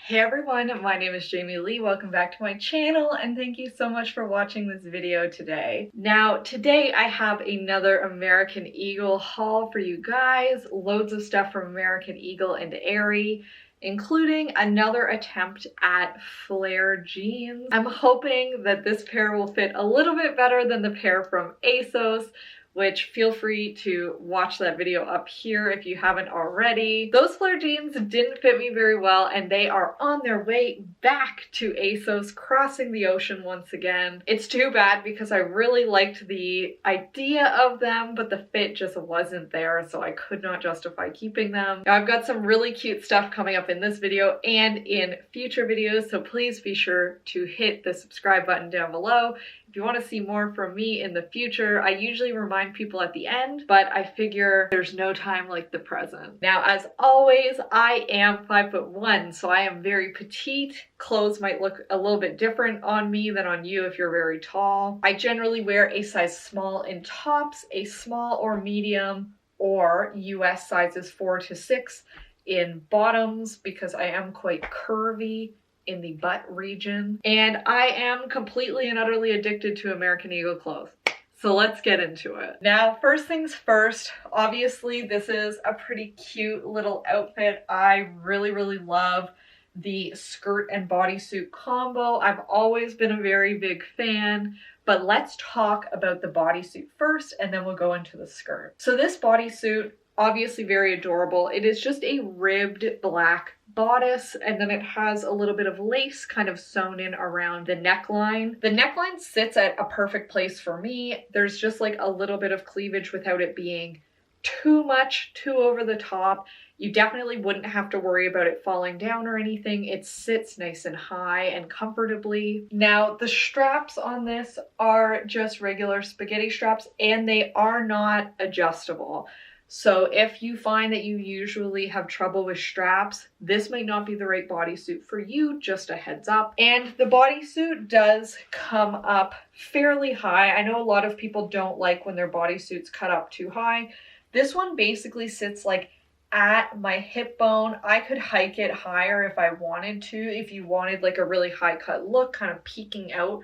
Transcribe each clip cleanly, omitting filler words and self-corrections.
Hey everyone, my name is Jamie Lee. Welcome back to my channel and thank you so much for watching this video today. Now today I have another American Eagle haul for you guys. Loads of stuff from American Eagle and Aerie, including another attempt at flare jeans. I'm hoping that this pair will fit a little bit better than the pair from ASOS, which feel free to watch that video up here if you haven't already. Those flare jeans didn't fit me very well and they are on their way back to ASOS, crossing the ocean once again. It's too bad because I really liked the idea of them, but the fit just wasn't there, so I could not justify keeping them. Now I've got some really cute stuff coming up in this video and in future videos, so please be sure to hit the subscribe button down below. If you want to see more from me in the future, I usually remind people at the end, but I figure there's no time like the present. Now, as always, I am 5'1", so I am very petite. Clothes might look a little bit different on me than on you if you're very tall. I generally wear a size small in tops, a small or medium, or US sizes 4 to 6 in bottoms because I am quite curvy in the butt region, and I am completely and utterly addicted to American Eagle clothes. So let's get into it. Now, first things first, obviously this is a pretty cute little outfit. I really love the skirt and bodysuit combo. I've always been a very big fan, but let's talk about the bodysuit first and then we'll go into the skirt. So this bodysuit, obviously very adorable. It is just a ribbed black bodice, and then it has a little bit of lace kind of sewn in around the neckline. The neckline sits at a perfect place for me. There's just like a little bit of cleavage without it being too much, too over the top. You definitely wouldn't have to worry about it falling down or anything. It sits nice and high and comfortably. Now, the straps on this are just regular spaghetti straps and they are not adjustable. So if you find that you usually have trouble with straps, this might not be the right bodysuit for you, just a heads up. And the bodysuit does come up fairly high. I know a lot of people don't like when their bodysuits cut up too high. This one basically sits like at my hip bone. I could hike it higher if I wanted to, if you wanted like a really high cut look, kind of peeking out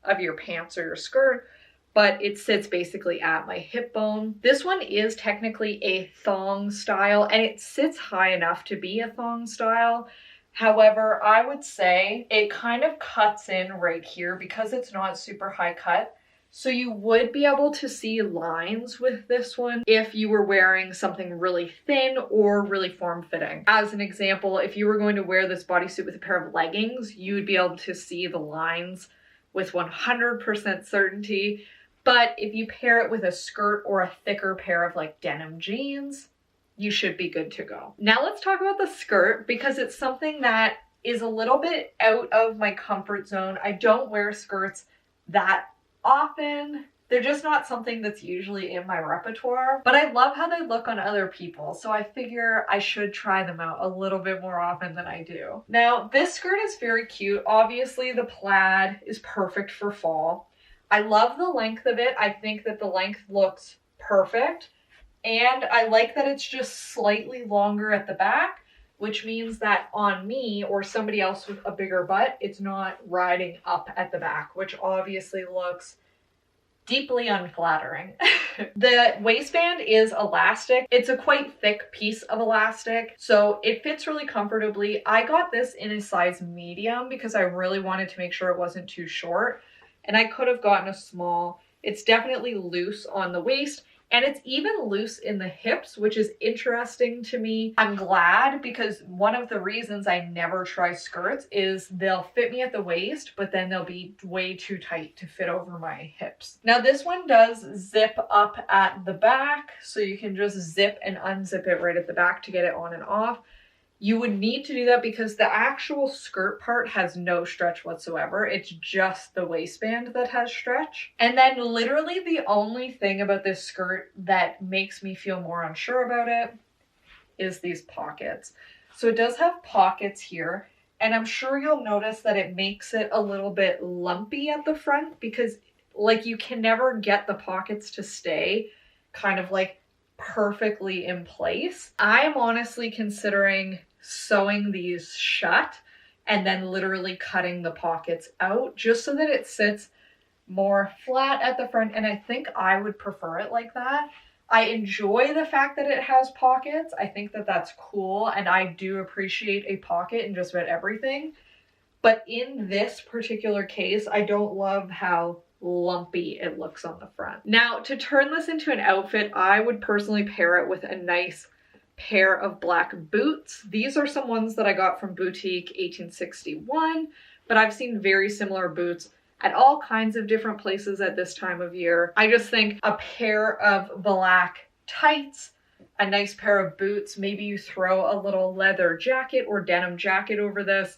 of your pants or your skirt. But it sits basically at my hip bone. This one is technically a thong style and it sits high enough to be a thong style. However, I would say it kind of cuts in right here because it's not super high cut. So you would be able to see lines with this one if you were wearing something really thin or really form-fitting. As an example, if you were going to wear this bodysuit with a pair of leggings, you would be able to see the lines with 100% certainty. But if you pair it with a skirt or a thicker pair of like denim jeans, you should be good to go. Now let's talk about the skirt because it's something that is a little bit out of my comfort zone. I don't wear skirts that often. They're just not something that's usually in my repertoire, but I love how they look on other people. So I figure I should try them out a little bit more often than I do. Now this skirt is very cute. Obviously the plaid is perfect for fall. I love the length of it. I think that the length looks perfect. And I like that it's just slightly longer at the back, which means that on me or somebody else with a bigger butt, it's not riding up at the back, which obviously looks deeply unflattering. The waistband is elastic. It's a quite thick piece of elastic, so it fits really comfortably. I got this in a size medium because I really wanted to make sure it wasn't too short. And I could have gotten a small. It's definitely loose on the waist and it's even loose in the hips, which is interesting to me. I'm glad because one of the reasons I never try skirts is they'll fit me at the waist, but then they'll be way too tight to fit over my hips. Now this one does zip up at the back, so you can just zip and unzip it right at the back to get it on and off. You would need to do that because the actual skirt part has no stretch whatsoever. It's just the waistband that has stretch. And then literally the only thing about this skirt that makes me feel more unsure about it is these pockets. So it does have pockets here, and I'm sure you'll notice that it makes it a little bit lumpy at the front because like you can never get the pockets to stay kind of like perfectly in place. I am honestly considering sewing these shut and then literally cutting the pockets out just so that it sits more flat at the front. And I think I would prefer it like that. I enjoy the fact that it has pockets. I think that that's cool, and I do appreciate a pocket in just about everything. But in this particular case, I don't love how lumpy it looks on the front. Now, to turn this into an outfit, I would personally pair it with a nice pair of black boots. These are some ones that I got from Boutique 1861, but I've seen very similar boots at all kinds of different places at this time of year. I just think a pair of black tights, a nice pair of boots, maybe you throw a little leather jacket or denim jacket over this,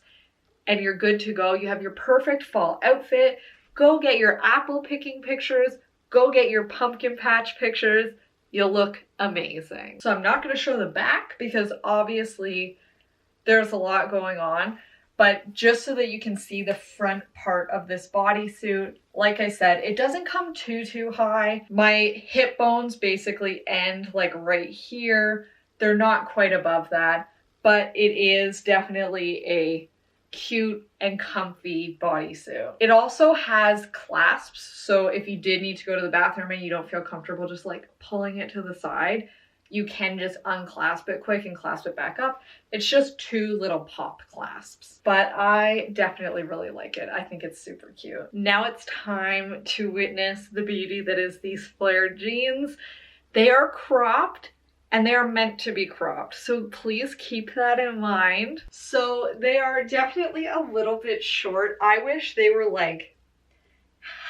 and you're good to go. You have your perfect fall outfit. Go get your apple picking pictures. Go get your pumpkin patch pictures. You'll look amazing. So I'm not going to show the back because obviously there's a lot going on. But just so that you can see the front part of this bodysuit, like I said, it doesn't come too high. My hip bones basically end like right here. They're not quite above that, but it is definitely a cute and comfy bodysuit. It also has clasps, so if you did need to go to the bathroom and you don't feel comfortable just like pulling it to the side, you can just unclasp it quick and clasp it back up. It's just two little pop clasps, but I definitely really like it. I think it's super cute. Now it's time to witness the beauty that is these flared jeans. They are cropped and they are meant to be cropped, so please keep that in mind. So they are definitely a little bit short. I wish they were like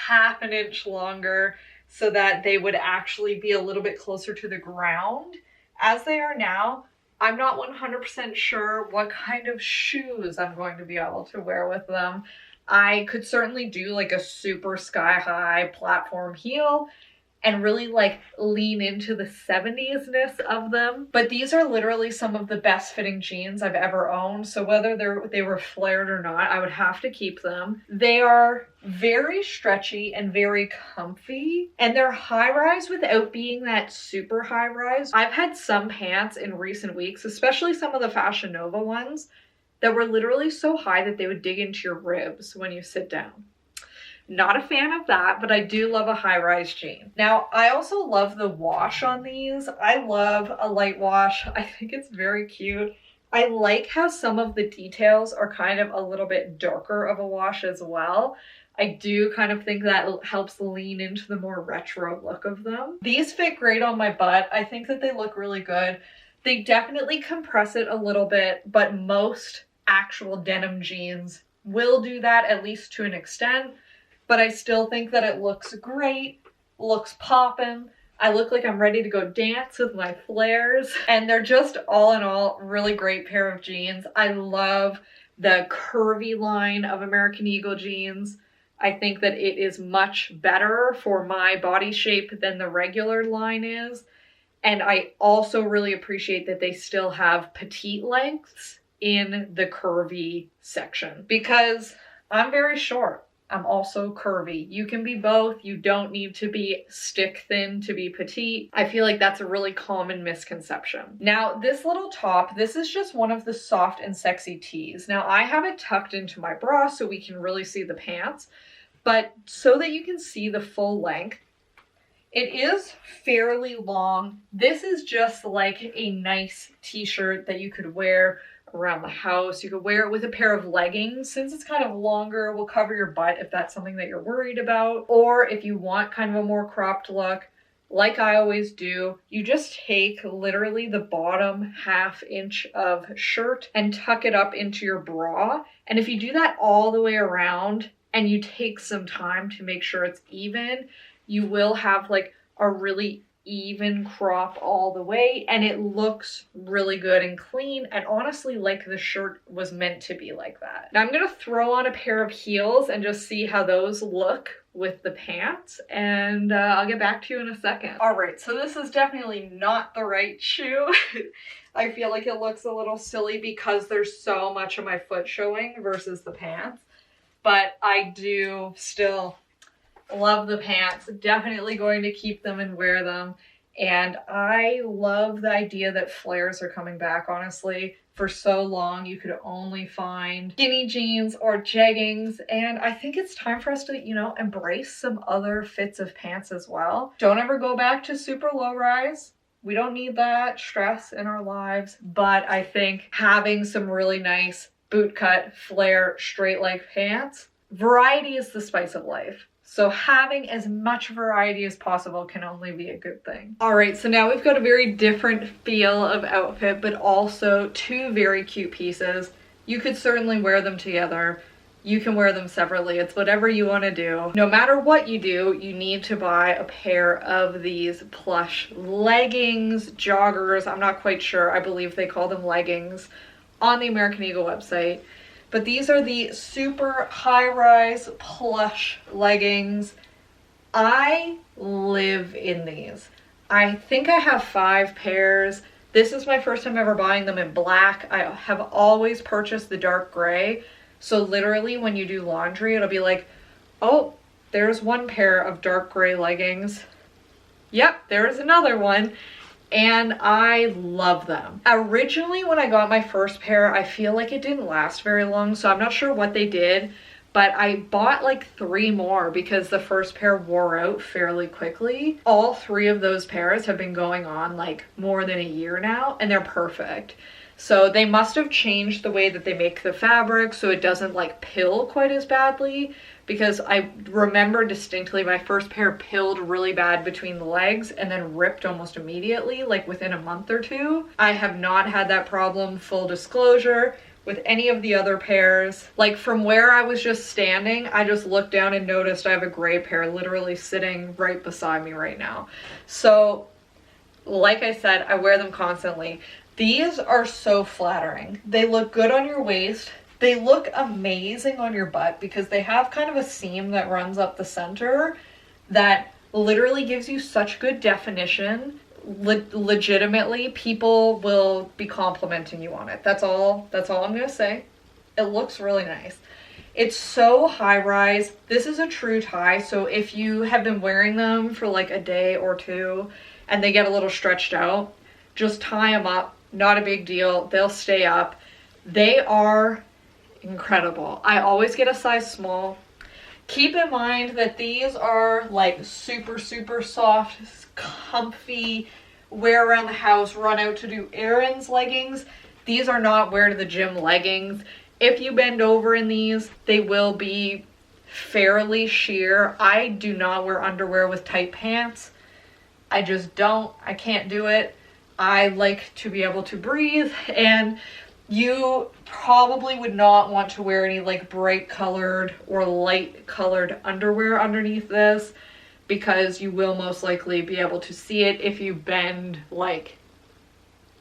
half an inch longer so that they would actually be a little bit closer to the ground. As they are now, I'm not 100% sure what kind of shoes I'm going to be able to wear with them. I could certainly do like a super sky-high platform heel and really like lean into the 70s-ness of them. But these are literally some of the best fitting jeans I've ever owned. So whether they were flared or not, I would have to keep them. They are very stretchy and very comfy, and they're high rise without being that super high rise. I've had some pants in recent weeks, especially some of the Fashion Nova ones, that were literally so high that they would dig into your ribs when you sit down. Not a fan of that, but I do love a high-rise jean. Now, I also love the wash on these. I love a light wash. I think it's very cute. I like how some of the details are kind of a little bit darker of a wash as well. I do kind of think that helps lean into the more retro look of them. These fit great on my butt. I think that they look really good. They definitely compress it a little bit, but most actual denim jeans will do that, at least to an extent. But I still think that it looks great, looks poppin'. I look like I'm ready to go dance with my flares. And they're just all in all really great pair of jeans. I love the curvy line of American Eagle jeans. I think that it is much better for my body shape than the regular line is. And I also really appreciate that they still have petite lengths in the curvy section because I'm very short. I'm also curvy. You can be both. You don't need to be stick thin to be petite. I feel like that's a really common misconception. Now, this little top, this is just one of the soft and sexy tees. Now, I have it tucked into my bra so we can really see the pants, but so that you can see the full length, it is fairly long. This is just like a nice t-shirt that you could wear around the house. You could wear it with a pair of leggings. Since it's kind of longer, will cover your butt if that's something that you're worried about. Or if you want kind of a more cropped look, like I always do, you just take literally the bottom ½ inch of shirt and tuck it up into your bra. And if you do that all the way around and you take some time to make sure it's even, you will have like a really even crop all the way, and it looks really good and clean, and honestly like the shirt was meant to be like that. Now I'm gonna throw on a pair of heels and just see how those look with the pants, and I'll get back to you in a second. All right, so this is definitely not the right shoe. I feel like it looks a little silly because there's so much of my foot showing versus the pants, but I do still love the pants. Definitely going to keep them and wear them. And I love the idea that flares are coming back, honestly. For so long, you could only find skinny jeans or jeggings. And I think it's time for us to, you know, embrace some other fits of pants as well. Don't ever go back to super low rise. We don't need that stress in our lives. But I think having some really nice boot cut, flare, straight leg pants, variety is the spice of life. So having as much variety as possible can only be a good thing. All right, so now we've got a very different feel of outfit, but also two very cute pieces. You could certainly wear them together. You can wear them separately. It's whatever you want to do. No matter what you do, you need to buy a pair of these Plush leggings, joggers. I'm not quite sure. I believe they call them leggings on the American Eagle website. But these are the super high-rise plush leggings. I live in these. I think I have 5 pairs. This is my first time ever buying them in black. I have always purchased the dark gray. So literally when you do laundry, it'll be like, oh, there's one pair of dark gray leggings. Yep, there's another one. And I love them. Originally, when I got my first pair, I feel like it didn't last very long, so I'm not sure what they did, but I bought like 3 more because the first pair wore out fairly quickly. All 3 of those pairs have been going on like more than a year now, and they're perfect. So they must have changed the way that they make the fabric so it doesn't like pill quite as badly, because I remember distinctly my first pair pilled really bad between the legs and then ripped almost immediately, like within a month or 2. I have not had that problem, full disclosure, with any of the other pairs. Like from where I was just standing, I just looked down and noticed I have a gray pair literally sitting right beside me right now. So like I said, I wear them constantly. These are so flattering. They look good on your waist. They look amazing on your butt because they have kind of a seam that runs up the center that literally gives you such good definition. Legitimately, people will be complimenting you on it. That's all I'm gonna say. It looks really nice. It's so high rise. This is a true tie, so if you have been wearing them for like a day or 2 and they get a little stretched out, just tie them up. Not a big deal. They'll stay up. They are incredible. I always get a size small. Keep in mind that these are like super soft, comfy, wear around the house, run out to do errands leggings. These are not wear to the gym leggings. If you bend over in these, they will be fairly sheer. I do not wear underwear with tight pants. I just don't. I can't do it. I like to be able to breathe, and you probably would not want to wear any like bright colored or light colored underwear underneath this, because you will most likely be able to see it if you bend like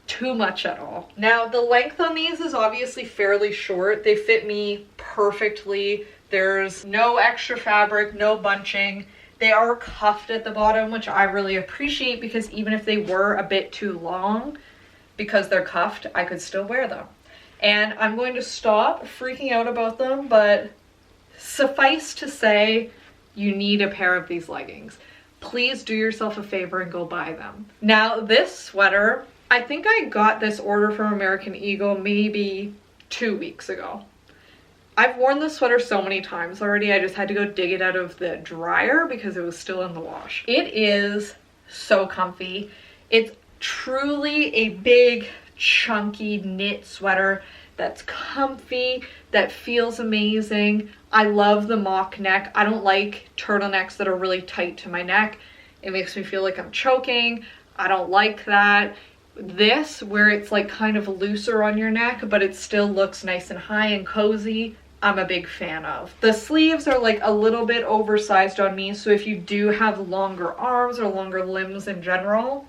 too much at all. Now the length on these is obviously fairly short. They fit me perfectly. There's no extra fabric, no bunching. They are cuffed at the bottom, which I really appreciate, because even if they were a bit too long, because they're cuffed, I could still wear them. And I'm going to stop freaking out about them, but suffice to say, you need a pair of these leggings. Please do yourself a favor and go buy them. Now this sweater, I think I got this order from American Eagle maybe 2 weeks ago. I've worn this sweater so many times already, I just had to go dig it out of the dryer because it was still in the wash. It is so comfy. It's truly a big, chunky knit sweater that's comfy, that feels amazing. I love the mock neck. I don't like turtlenecks that are really tight to my neck. It makes me feel like I'm choking. I don't like that. This, where it's like kind of looser on your neck, but it still looks nice and high and cozy, I'm a big fan of. The sleeves are like a little bit oversized on me, so if you do have longer arms or longer limbs in general,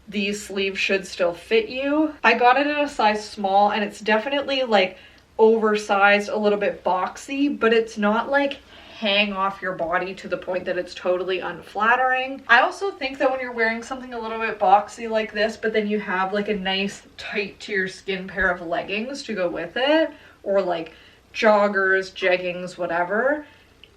these sleeves should still fit you. I got it in a size small, and it's definitely like oversized, a little bit boxy, but it's not like hang off your body to the point that it's totally unflattering. I also think that when you're wearing something a little bit boxy like this, but then you have like a nice tight to your skin pair of leggings to go with it, or like joggers, jeggings, whatever,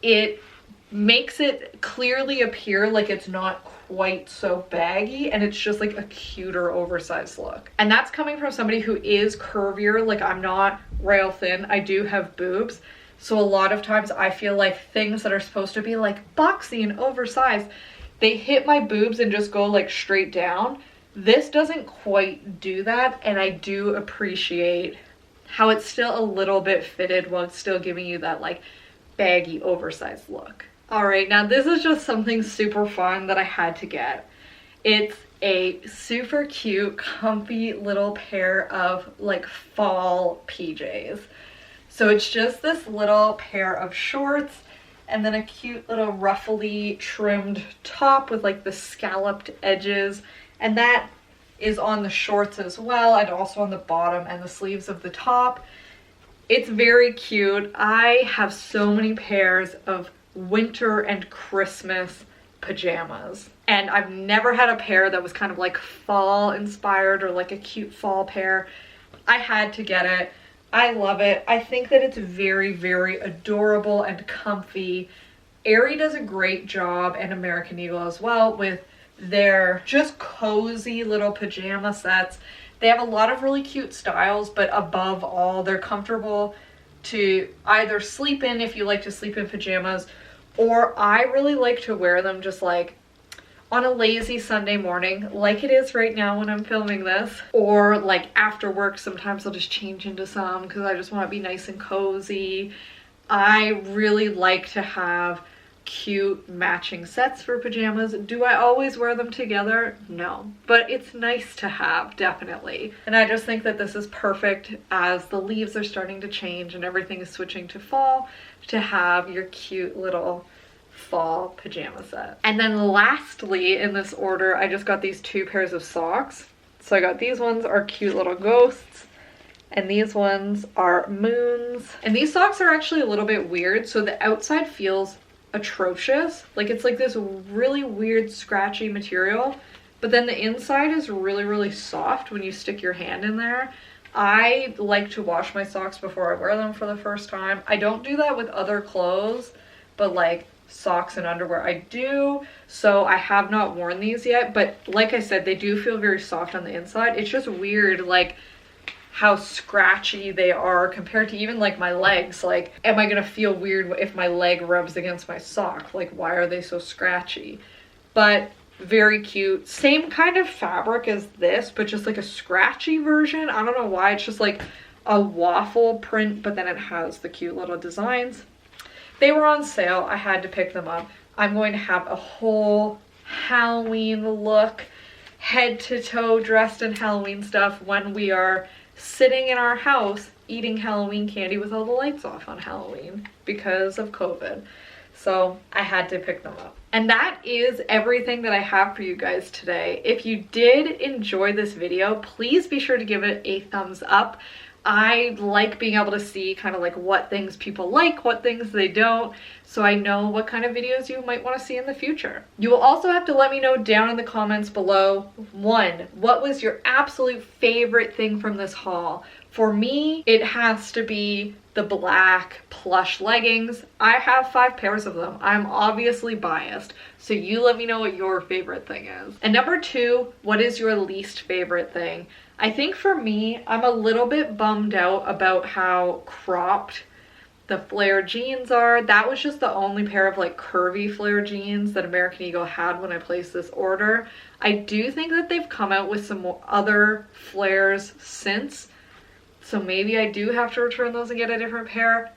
it makes it clearly appear like it's not quite so baggy, and it's just like a cuter oversized look. And that's coming from somebody who is curvier. Like, I'm not rail thin, I do have boobs. So a lot of times I feel like things that are supposed to be like boxy and oversized, they hit my boobs and just go like straight down. This doesn't quite do that, and I do appreciate how it's still a little bit fitted while it's still giving you that like baggy oversized look. All right, now this is just something super fun that I had to get. It's a super cute, comfy little pair of like fall PJs. So it's just this little pair of shorts and then a cute little ruffly trimmed top with like the scalloped edges, and that is on the shorts as well, and also on the bottom and the sleeves of the top. It's very cute. I have so many pairs of winter and Christmas pajamas, and I've never had a pair that was kind of like fall inspired or like a cute fall pair. I had to get it. I love it. I think that it's very, very adorable and comfy. Aerie does a great job, and American Eagle as well, with their just cozy little pajama sets. They have a lot of really cute styles, but above all, they're comfortable to either sleep in if you like to sleep in pajamas, or I really like to wear them just like on a lazy Sunday morning, like it is right now when I'm filming this, or like after work. Sometimes I'll just change into some because I just want to be nice and cozy. I really like to have cute matching sets for pajamas. Do I always wear them together? No, but it's nice to have, definitely. And I just think that this is perfect as the leaves are starting to change and everything is switching to fall, to have your cute little fall pajama set. And then lastly in this order, I just got these two pairs of socks. So I got these ones are cute little ghosts, and these ones are moons. And these socks are actually a little bit weird. So the outside feels atrocious, like it's like this really weird scratchy material, but then the inside is really, really soft when you stick your hand in there. I like to wash my socks before I wear them for the first time. I don't do that with other clothes, but like socks and underwear I do. So I have not worn these yet, but like I said, they do feel very soft on the inside. It's just weird like how scratchy they are compared to even like my legs. Like, am I gonna feel weird if my leg rubs against my sock? Like, why are they so scratchy? But very cute. Same kind of fabric as this, but just like a scratchy version. I don't know why. It's just like a waffle print, but then it has the cute little designs. They were on sale. I had to pick them up. I'm going to have a whole Halloween look, head to toe dressed in Halloween stuff when we are sitting in our house eating Halloween candy with all the lights off on Halloween because of COVID. So I had to pick them up. And that is everything that I have for you guys today. If you did enjoy this video, please be sure to give it a thumbs up. I like being able to see kind of like what things people like, what things they don't, so I know what kind of videos you might want to see in the future. You will also have to let me know down in the comments below, one, what was your absolute favorite thing from this haul? For me, it has to be the black plush leggings. I have 5 pairs of them. I'm obviously biased, so you let me know what your favorite thing is. And number 2, what is your least favorite thing? I think for me, I'm a little bit bummed out about how cropped the flare jeans are. That was just the only pair of like curvy flare jeans that American Eagle had when I placed this order. I do think that they've come out with some other flares since, so maybe I do have to return those and get a different pair.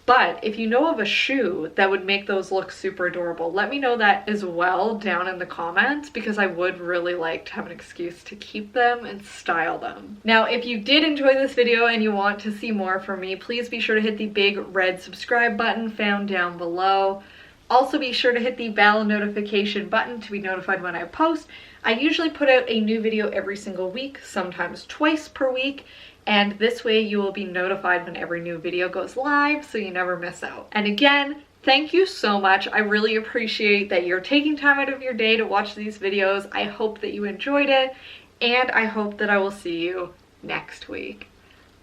But if you know of a shoe that would make those look super adorable, let me know that as well down in the comments, because I would really like to have an excuse to keep them and style them. Now, if you did enjoy this video and you want to see more from me, please be sure to hit the big red subscribe button found down below. Also be sure to hit the bell notification button to be notified when I post. I usually put out a new video every single week, sometimes twice per week. And this way you will be notified when every new video goes live, so you never miss out. And again, thank you so much. I really appreciate that you're taking time out of your day to watch these videos. I hope that you enjoyed it, and I hope that I will see you next week.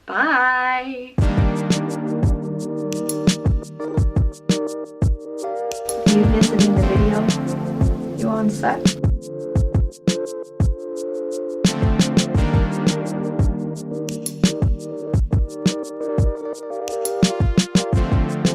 Bye! Are you visiting the video? You on set.